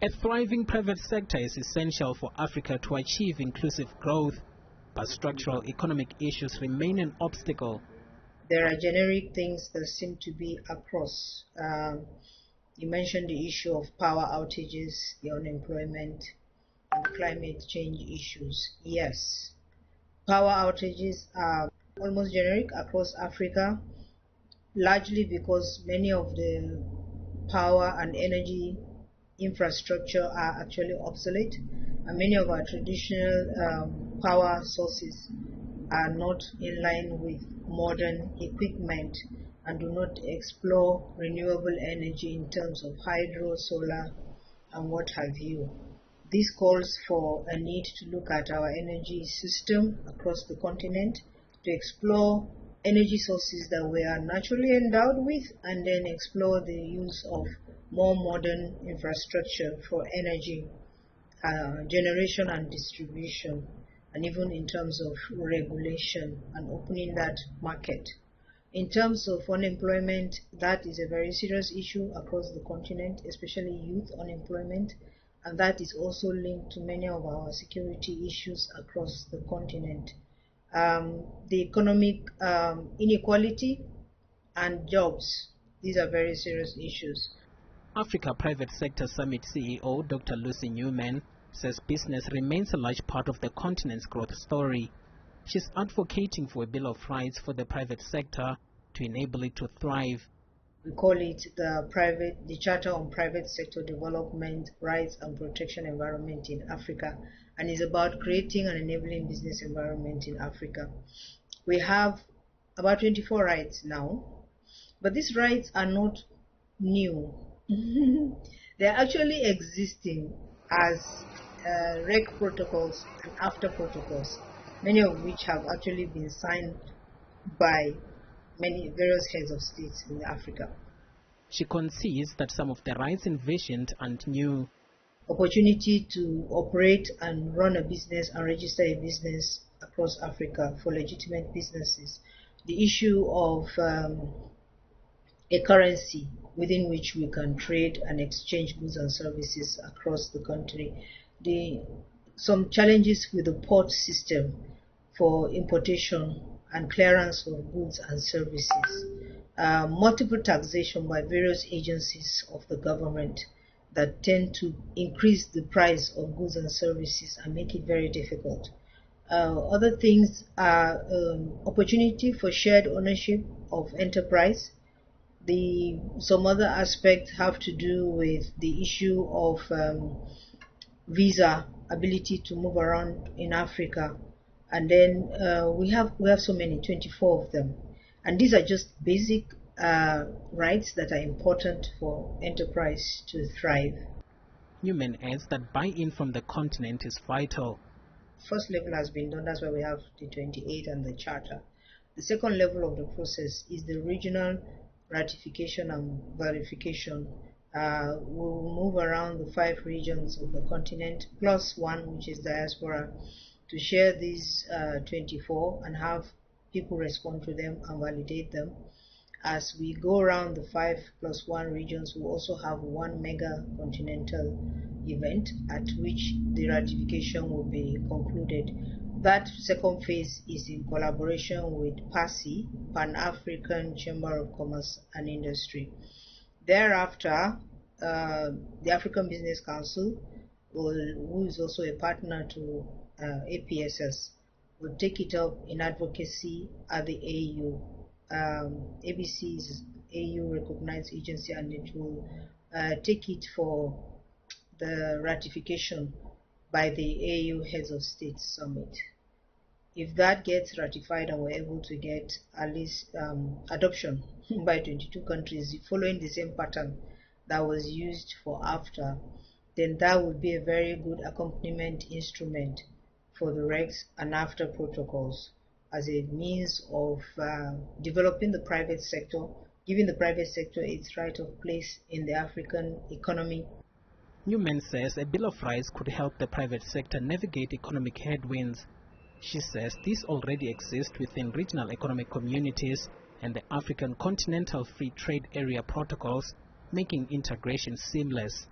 A thriving private sector is essential for Africa to achieve inclusive growth, but structural economic issues remain an obstacle. There are generic things that seem to be across. You mentioned the issue of power outages, the unemployment, and the climate change issues. Yes, power outages are almost generic across Africa, largely because many of the power and energy infrastructure are actually obsolete, and many of our traditional power sources are not in line with modern equipment and do not explore renewable energy in terms of hydro, solar, and what have you. This calls for a need to look at our energy system across the continent to explore energy sources that we are naturally endowed with, and then explore the use of more modern infrastructure for energy generation and distribution, and even in terms of regulation and opening that market. In terms of unemployment, that is a very serious issue across the continent, especially youth unemployment, and that is also linked to many of our security issues across the continent. The economic inequality and jobs, these are very serious issues. Africa Private Sector Summit CEO Dr. Lucy Newman says business remains a large part of the continent's growth story. She's advocating for a Bill of Rights for the private sector to enable it to thrive. We call it the Charter on Private Sector Development, Rights and Protection Environment in Africa, and is about creating an enabling business environment in Africa. We have about 24 rights now, but these rights are not new. They are actually existing as reg protocols and after protocols, many of which have actually been signed by various heads of states in Africa. She concedes that some of the rights envisioned and new. Opportunity to operate and run a business and register a business across Africa for legitimate businesses. The issue of a currency within which we can trade and exchange goods and services across the country. Some challenges with the port system for importation and clearance of goods and services. Multiple taxation by various agencies of the government that tend to increase the price of goods and services and make it very difficult. Other things are opportunity for shared ownership of enterprise. Some other aspects have to do with the issue of visa, ability to move around in Africa. And then we have so many, 24 of them. And these are just basic rights that are important for enterprise to thrive. Newman adds that buy-in from the continent is vital. First level has been done, that's why we have the 28 and the charter. The second level of the process is the regional ratification and verification. We'll move around the 5 regions of the continent, plus one which is diaspora, to share these 24 and have people respond to them and validate them. As we go around the 5+1 regions, we'll also have one mega continental event at which the ratification will be concluded. That second phase is in collaboration with PACI, Pan-African Chamber of Commerce and Industry. Thereafter, the African Business Council, who is also a partner to APSS, will take it up in advocacy at the AU. ABC is AU recognized agency, and it will take it for the ratification by the AU Heads of State Summit. If that gets ratified and we're able to get at least adoption by 22 countries following the same pattern that was used for AFTA, then that would be a very good accompaniment instrument for the regs and AFTA protocols as a means of developing the private sector, giving the private sector its right of place in the African economy. Newman says a Bill of Rights could help the private sector navigate economic headwinds. She says these already exist within regional economic communities and the African Continental Free Trade Area protocols, making integration seamless.